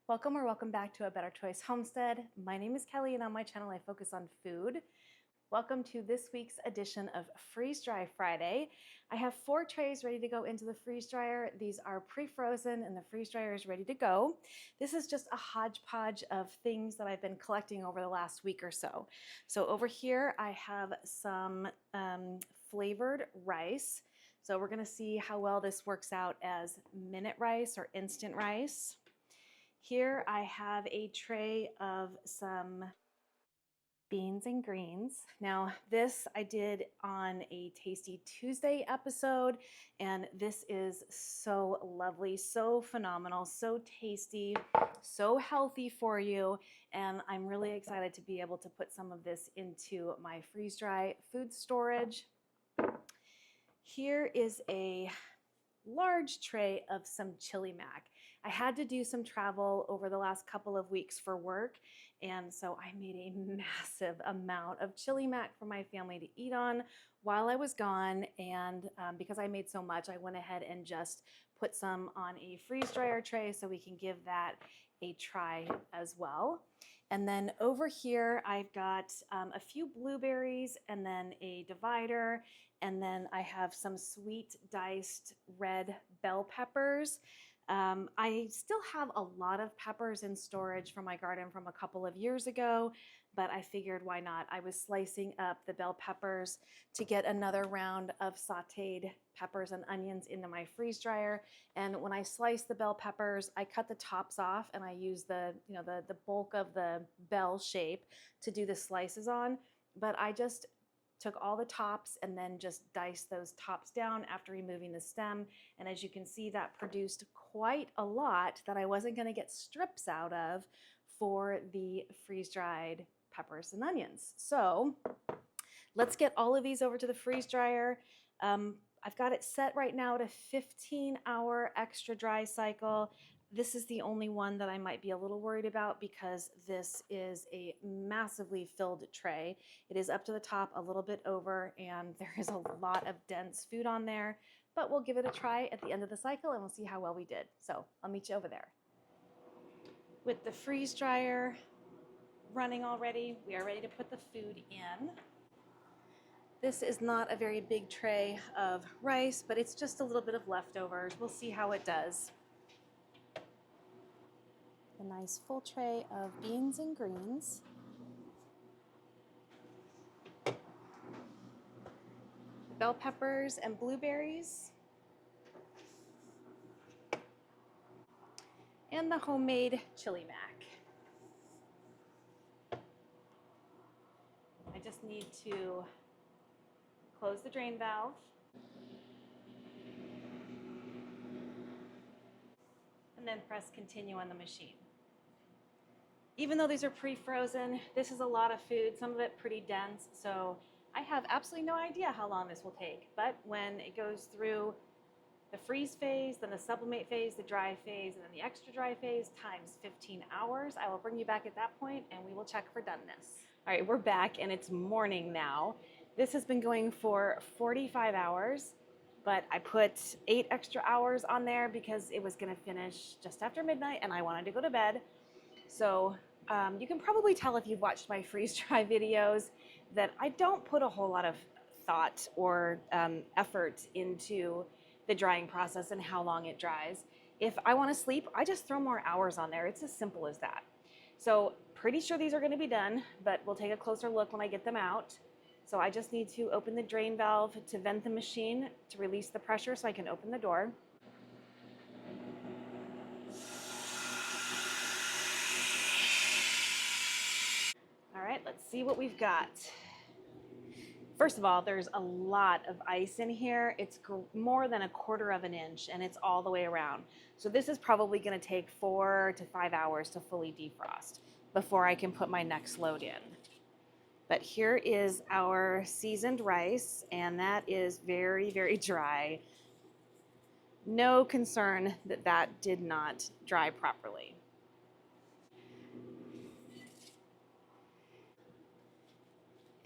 Welcome back to A Better Choice Homestead. My name is Kelly, and on my channel I focus on food. Welcome to this week's edition of Freeze Dry Friday. I have 4 trays ready to go into the freeze dryer. These are pre-frozen and the freeze dryer is ready to go. This is just a hodgepodge of things that I've been collecting over the last week or so. So over here I have some flavored rice. So we're gonna see how well this works out as minute rice or instant rice. Here I have a tray of some beans and greens. Now this I did on a Tasty Tuesday episode, and this is so lovely, so phenomenal, so tasty, so healthy for you, and I'm really excited to be able to put some of this into my freeze dry food storage. Here is a large tray of some chili mac. I had to do some travel over the last couple of weeks for work, and so I made a massive amount of chili mac for my family to eat on while I was gone, and because I made so much, I went ahead and just put some on a freeze dryer tray so we can give that a try as well. And then over here I've got a few blueberries and then a divider, and then I have some sweet diced red bell peppers. I still have a lot of peppers in storage from my garden from a couple of years ago, but I figured why not? I was slicing up the bell peppers to get another round of sauteed peppers and onions into my freeze dryer. And when I slice the bell peppers, I cut the tops off and I use the bulk of the bell shape to do the slices on. But I just took all the tops and then just diced those tops down after removing the stem. And as you can see, that produced quite a lot that I wasn't going to get strips out of for the freeze-dried peppers and onions. So let's get all of these over to the freeze dryer. I've got it set right now to 15-hour extra dry cycle. This is the only one that I might be a little worried about because this is a massively filled tray. It is up to the top, a little bit over, and there is a lot of dense food on there, but we'll give it a try at the end of the cycle and we'll see how well we did. So I'll meet you over there. With the freeze dryer running already, we are ready to put the food in. This is not a very big tray of rice, but it's just a little bit of leftovers. We'll see how it does. A nice full tray of beans and greens. Bell peppers and blueberries. And the homemade chili mac. I just need to close the drain valve. And then press continue on the machine. Even though these are pre-frozen, this is a lot of food, some of it pretty dense, so I have absolutely no idea how long this will take. But when it goes through the freeze phase, then the sublimate phase, the dry phase, and then the extra dry phase times 15 hours, I will bring you back at that point and we will check for doneness. All right, we're back and it's morning now. This has been going for 45 hours. But I put 8 extra hours on there because it was gonna finish just after midnight and I wanted to go to bed. So you can probably tell if you've watched my freeze dry videos that I don't put a whole lot of thought or effort into the drying process and how long it dries. If I want to sleep, I just throw more hours on there. It's as simple as that. So pretty sure these are going to be done, but we'll take a closer look when I get them out. So I just need to open the drain valve to vent the machine to release the pressure so I can open the door. All right, let's see what we've got. First of all, there's a lot of ice in here. It's more than 1/4 of an inch and it's all the way around. So this is probably gonna take 4 to 5 hours to fully defrost before I can put my next load in. But here is our seasoned rice, and that is very, very dry. No concern that that did not dry properly.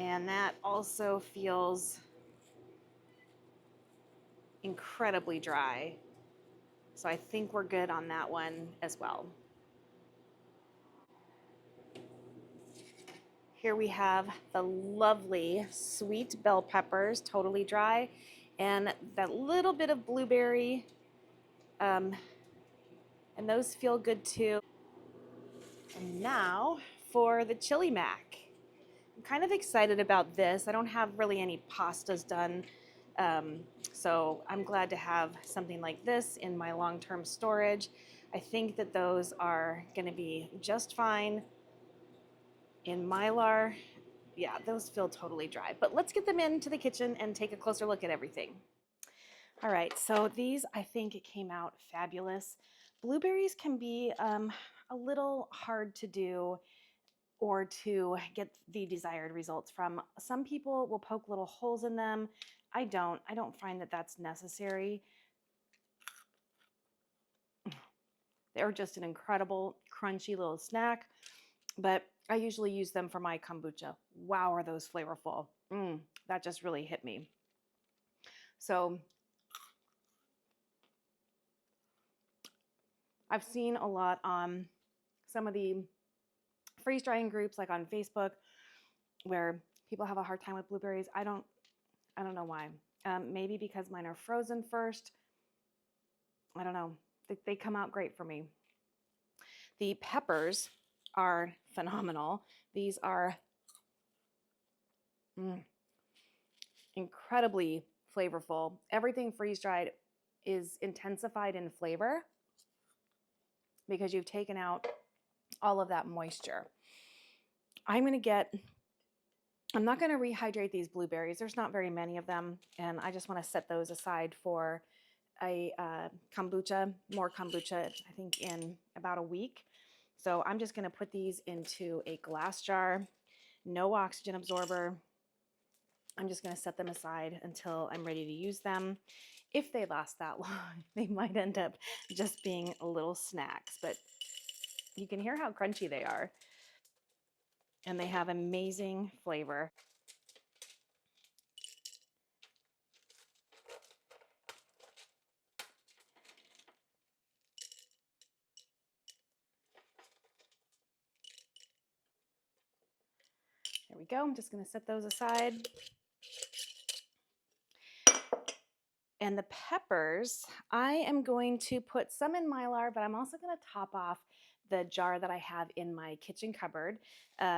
And that also feels incredibly dry. So I think we're good on that one as well. Here we have the lovely sweet bell peppers, totally dry, and that little bit of blueberry, and those feel good too. And now for the chili mac. I'm kind of excited about this. I don't have really any pastas done, so I'm glad to have something like this in my long-term storage. I think that those are going to be just fine in Mylar. Yeah, those feel totally dry. But let's get them into the kitchen and take a closer look at everything. All right, so these I think came out fabulous. Blueberries can be a little hard to do or to get the desired results from. Some people will poke little holes in them. I don't. I don't find that that's necessary. They're just an incredible, crunchy little snack, but I usually use them for my kombucha. Wow, are those flavorful. That just really hit me. So I've seen a lot on some of the freeze drying groups, like on Facebook, where people have a hard time with blueberries. I don't know why. Maybe because mine are frozen first. I don't know. They come out great for me. The peppers are phenomenal. These are incredibly flavorful. Everything freeze dried is intensified in flavor because you've taken out all of that moisture. I'm not going to rehydrate these blueberries. There's not very many of them, and I just want to set those aside for a kombucha, more kombucha, I think in about a week. So I'm just going to put these into a glass jar, no oxygen absorber. I'm just going to set them aside until I'm ready to use them. If they last that long, they might end up just being little snacks, but you can hear how crunchy they are. And they have amazing flavor. There we go. I'm just going to set those aside. And the peppers, I am going to put some in Mylar, but I'm also going to top off the jar that I have in my kitchen cupboard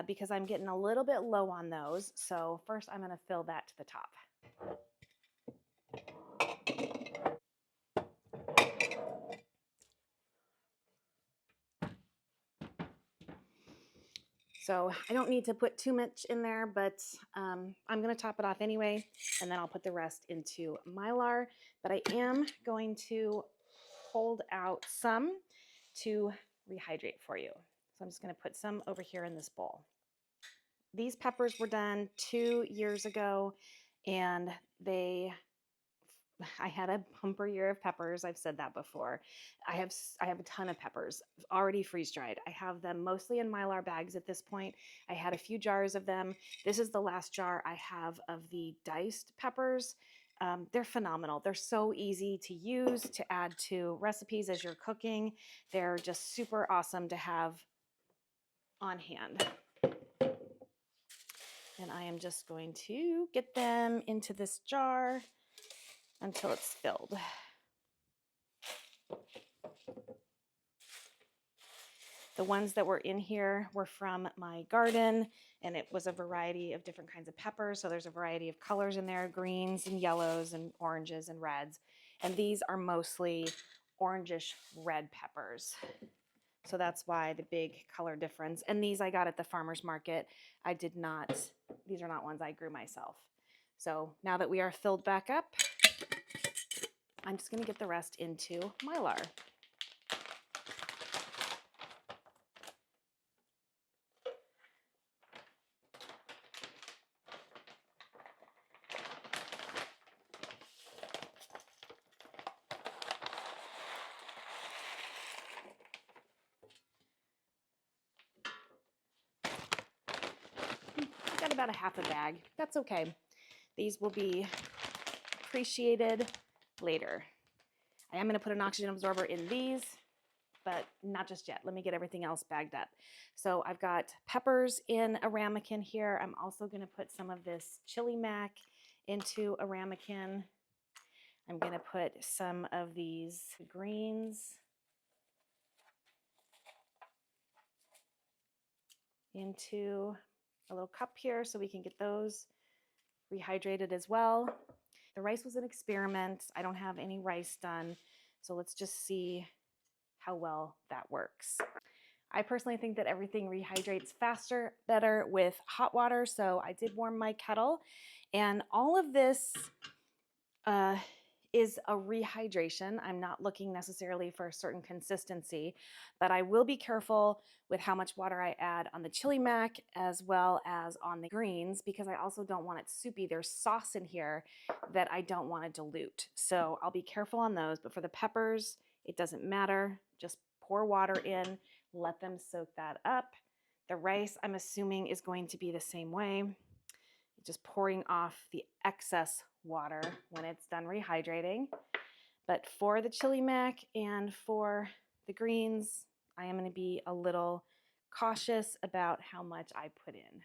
because I'm getting a little bit low on those. So first I'm going to fill that to the top. So I don't need to put too much in there, but I'm going to top it off anyway, and then I'll put the rest into Mylar. But I am going to hold out some to rehydrate for you. So I'm just going to put some over here in this bowl. These peppers were done 2 years ago, and I had a bumper year of peppers. I've said that before. I have a ton of peppers already freeze dried. I have them mostly in Mylar bags at this point. I had a few jars of them. This is the last jar I have of the diced peppers. They're phenomenal. They're so easy to use, to add to recipes as you're cooking. They're just super awesome to have on hand. And I am just going to get them into this jar until it's filled. The ones that were in here were from my garden, and it was a variety of different kinds of peppers. So there's a variety of colors in there, greens and yellows and oranges and reds. And these are mostly orangish red peppers. So that's why the big color difference. And these I got at the farmer's market. These are not ones I grew myself. So now that we are filled back up, I'm just going to get the rest into Mylar. Got about a half a bag. That's okay. These will be appreciated later. I am going to put an oxygen absorber in these. but not just yet. Let me get everything else bagged up. So I've got peppers in a ramekin here. I'm also going to put some of this chili mac into a ramekin. I'm going to put some of these greens into a little cup here so we can get those rehydrated as well. The rice was an experiment. I don't have any rice done, so let's just see how well that works. I personally think that everything rehydrates faster, better with hot water, so I did warm my kettle, and all of this is a rehydration. I'm not looking necessarily for a certain consistency, but I will be careful with how much water I add on the chili mac as well as on the greens, because I also don't want it soupy. There's sauce in here that I don't want to dilute. So I'll be careful on those, but for the peppers, it doesn't matter. Just pour water in, let them soak that up. The rice, I'm assuming, is going to be the same way. Just pouring off the excess water when it's done rehydrating. But for the chili mac and for the greens, I am going to be a little cautious about how much I put in.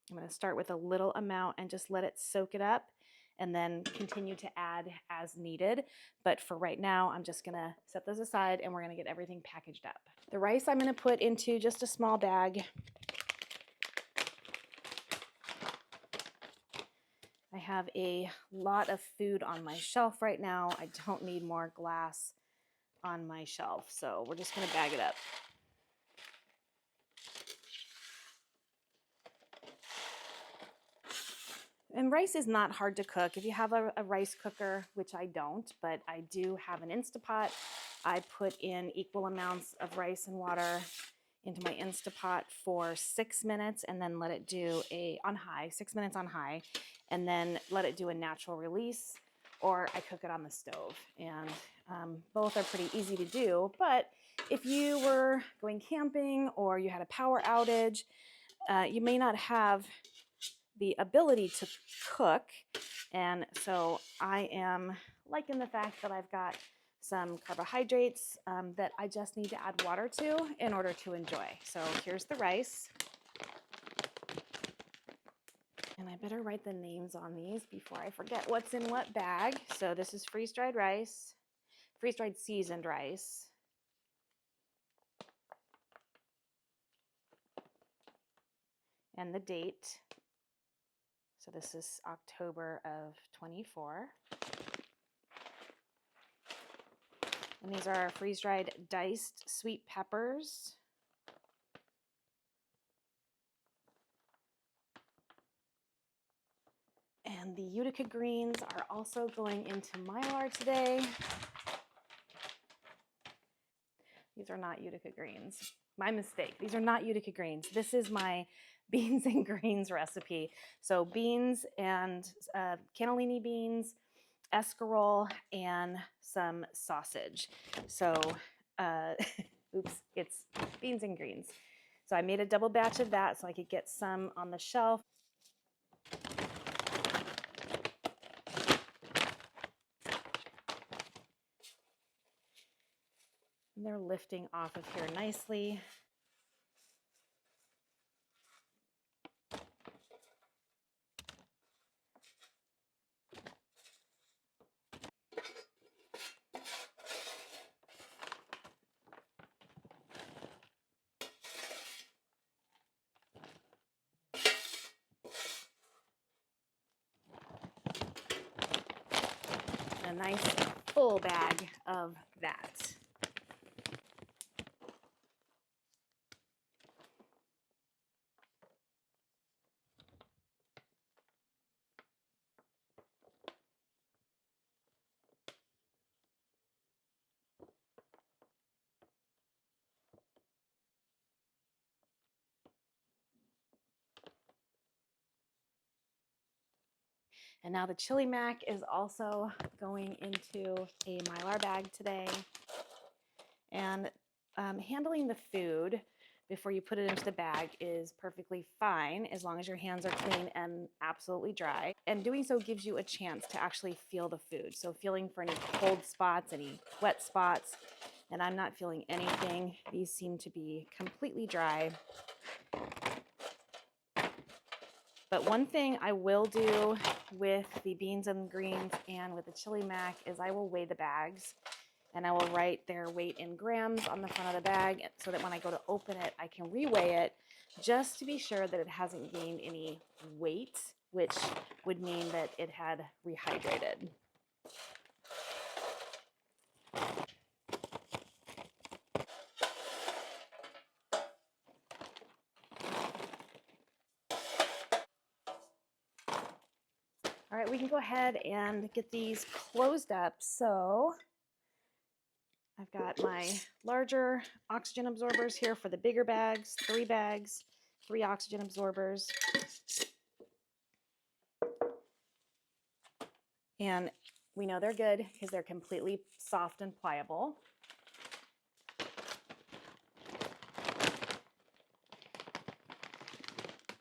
I'm going to start with a little amount and just let it soak it up, and then continue to add as needed. But for right now, I'm just going to set those aside and we're going to get everything packaged up. The rice I'm going to put into just a small bag. I have a lot of food on my shelf right now. I don't need more glass on my shelf, so we're just going to bag it up. And rice is not hard to cook. If you have a rice cooker, which I don't, but I do have an Instapot, I put in equal amounts of rice and water into my Instapot for 6 minutes and then let it do on high, 6 minutes on high, and then let it do a natural release, or I cook it on the stove. And both are pretty easy to do, but if you were going camping or you had a power outage, you may not have the ability to cook. And so I am liking the fact that I've got some carbohydrates that I just need to add water to in order to enjoy. So here's the rice. And I better write the names on these before I forget what's in what bag. So this is freeze-dried rice, freeze-dried seasoned rice. And the date. So this is October of 24. And these are freeze-dried diced sweet peppers. And the Utica greens are also going into Mylar today. These are not Utica greens. My mistake. These are not Utica greens. This is my beans and greens recipe. So beans and cannellini beans, escarole, and some sausage. So, oops, it's beans and greens. So I made a double batch of that so I could get some on the shelf. And they're lifting off of here nicely. A nice full bag of that. And now the chili mac is also going into a Mylar bag today. And handling the food, before you put it into the bag is perfectly fine as long as your hands are clean and absolutely dry. And doing so gives you a chance to actually feel the food. So feeling for any cold spots, any wet spots, and I'm not feeling anything. These seem to be completely dry. But one thing I will do with the beans and greens and with the chili mac is I will weigh the bags, and I will write their weight in grams on the front of the bag so that when I go to open it, I can reweigh it just to be sure that it hasn't gained any weight, which would mean that it had rehydrated. All right, we can go ahead and get these closed up. So I've got my larger oxygen absorbers here for the bigger bags, 3 oxygen absorbers. And we know they're good because they're completely soft and pliable.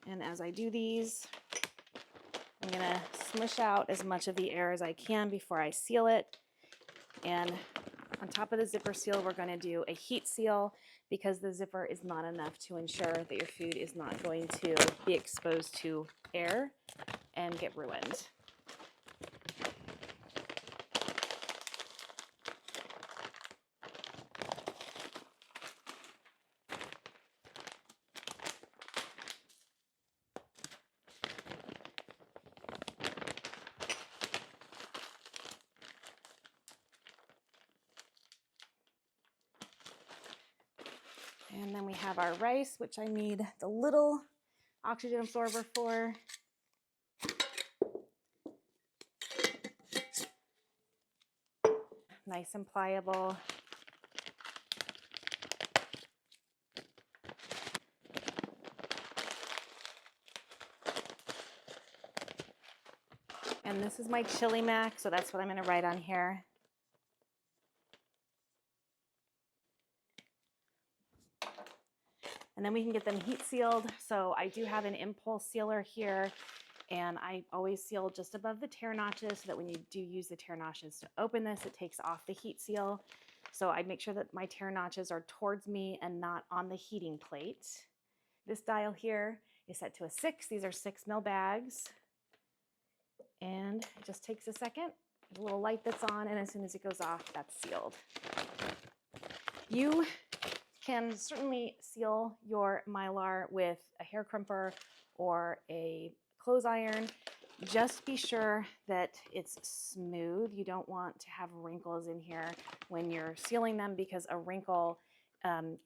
And as I do these, I'm gonna smush out as much of the air as I can before I seal it. And on top of the zipper seal, we're gonna do a heat seal because the zipper is not enough to ensure that your food is not going to be exposed to air and get ruined. And then we have our rice, which I need the little oxygen absorber for. Nice and pliable. And this is my chili mac, so that's what I'm gonna write on here. And then we can get them heat sealed. So I do have an impulse sealer here, and I always seal just above the tear notches so that when you do use the tear notches to open this, it takes off the heat seal. So I make sure that my tear notches are towards me and not on the heating plate. This dial here is set to a 6. These are 6 ml bags. And it just takes a second. There's a little light that's on, and as soon as it goes off, that's sealed. You can certainly seal your Mylar with a hair crimper or a clothes iron. Just be sure that it's smooth. You don't want to have wrinkles in here when you're sealing them, because a wrinkle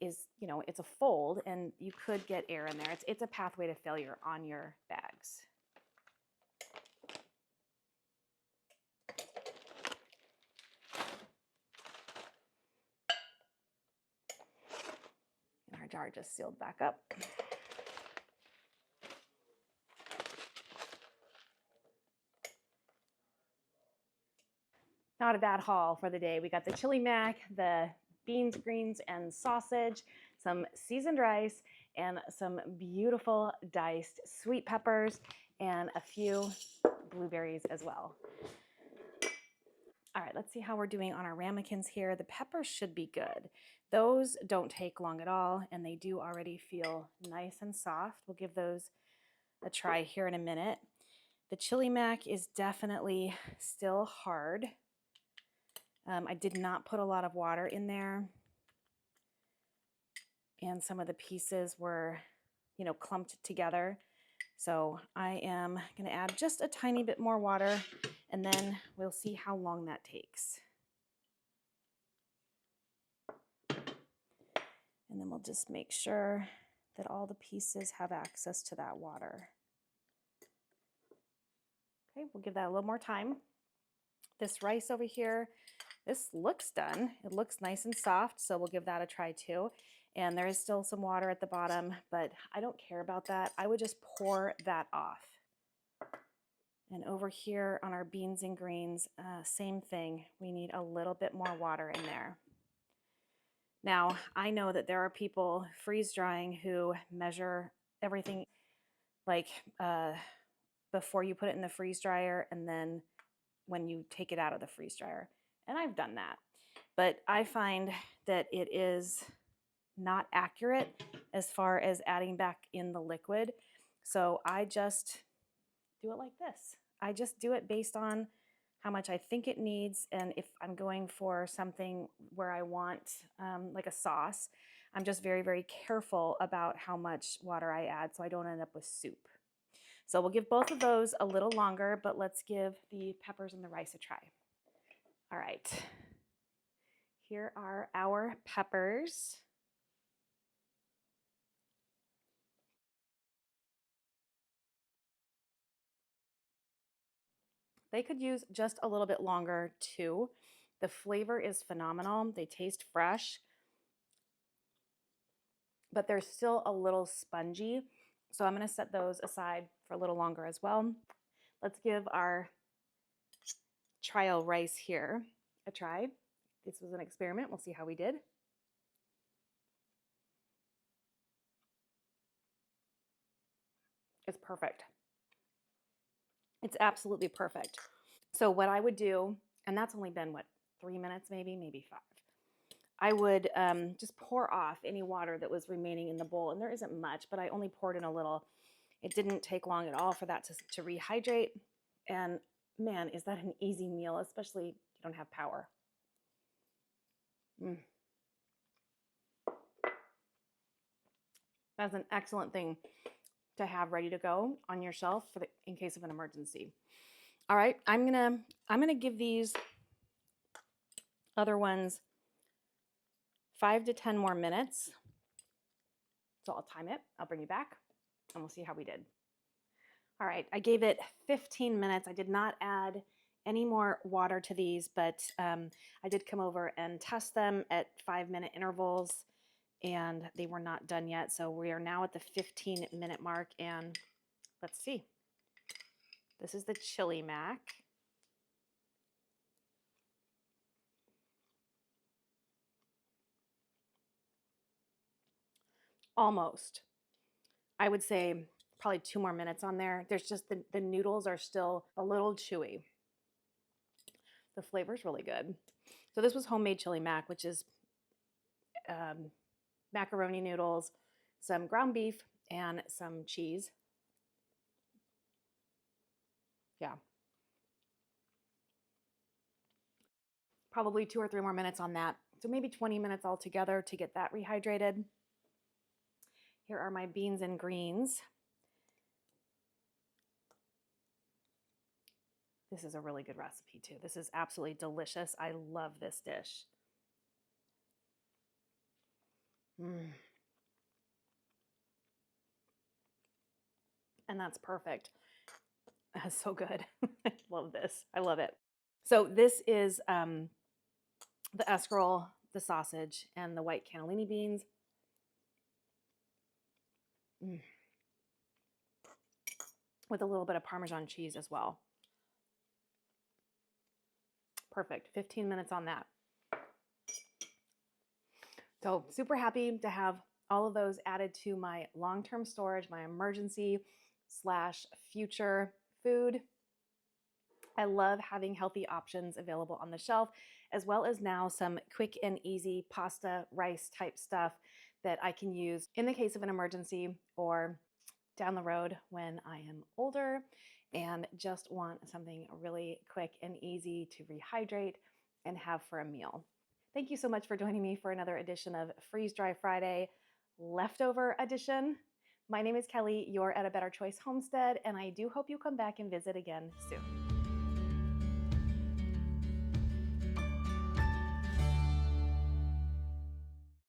is, it's a fold and you could get air in there. It's a pathway to failure on your bags. And our jar just sealed back up. Not a bad haul for the day. We got the chili mac, the beans, greens, and sausage, some seasoned rice, and some beautiful diced sweet peppers, and a few blueberries as well. All right, let's see how we're doing on our ramekins here. The peppers should be good. Those don't take long at all, and they do already feel nice and soft. We'll give those a try here in a minute. The chili mac is definitely still hard. I did not put a lot of water in there, and some of the pieces were, clumped together. So I am going to add just a tiny bit more water, and then we'll see how long that takes. And then we'll just make sure that all the pieces have access to that water. Okay, we'll give that a little more time. This rice over here, this looks done. It looks nice and soft, so we'll give that a try too. And there is still some water at the bottom, but I don't care about that. I would just pour that off. And over here on our beans and greens, same thing. We need a little bit more water in there. Now, I know that there are people freeze drying who measure everything like before you put it in the freeze dryer and then when you take it out of the freeze dryer. And I've done that. But I find that it is not accurate as far as adding back in the liquid. So I just do it like this. I just do it based on how much I think it needs. And if I'm going for something where I want like a sauce, I'm just very, very careful about how much water I add so I don't end up with soup. So we'll give both of those a little longer, but let's give the peppers and the rice a try. All right, here are our peppers. They could use just a little bit longer too. The flavor is phenomenal. They taste fresh, but they're still a little spongy. So I'm going to set those aside for a little longer as well. Let's give our trial rice here a try. This was an experiment. We'll see how we did. It's perfect. It's absolutely perfect. So what I would do, and that's only been what, 3 minutes maybe 5. I would just pour off any water that was remaining in the bowl. And there isn't much, but I only poured in a little. It didn't take long at all for that to rehydrate. And man, is that an easy meal, especially if you don't have power. That's an excellent thing to have ready to go on your shelf in case of an emergency. All right, I'm gonna give these other ones 5 to 10 more minutes. So I'll time it. I'll bring you back and we'll see how we did. All right, I gave it 15 minutes. I did not add any more water to these, but I did come over and test them at 5-minute intervals and they were not done yet. So we are now at the 15-minute mark and let's see. This is the chili mac. Almost. I would say probably 2 more minutes on there. There's just the noodles are still a little chewy. The flavor's really good. So this was homemade chili mac, which is macaroni noodles, some ground beef, and some cheese. Yeah. Probably 2 or 3 more minutes on that. So maybe 20 minutes altogether to get that rehydrated. Here are my beans and greens. This is a really good recipe too. This is absolutely delicious. I love this dish. And that's perfect. That's so good. I love this. I love it. So this is the escarole, the sausage, and the white cannellini beans. With a little bit of Parmesan cheese as well. Perfect. 15 minutes on that. So super happy to have all of those added to my long-term storage, my emergency / future food. I love having healthy options available on the shelf, as well as now some quick and easy pasta, rice type stuff that I can use in the case of an emergency or down the road when I am older and just want something really quick and easy to rehydrate and have for a meal. Thank you so much for joining me for another edition of Freeze Dry Friday, leftover edition. My name is Kelly, you're at A Better Choice Homestead, and I do hope you come back and visit again soon.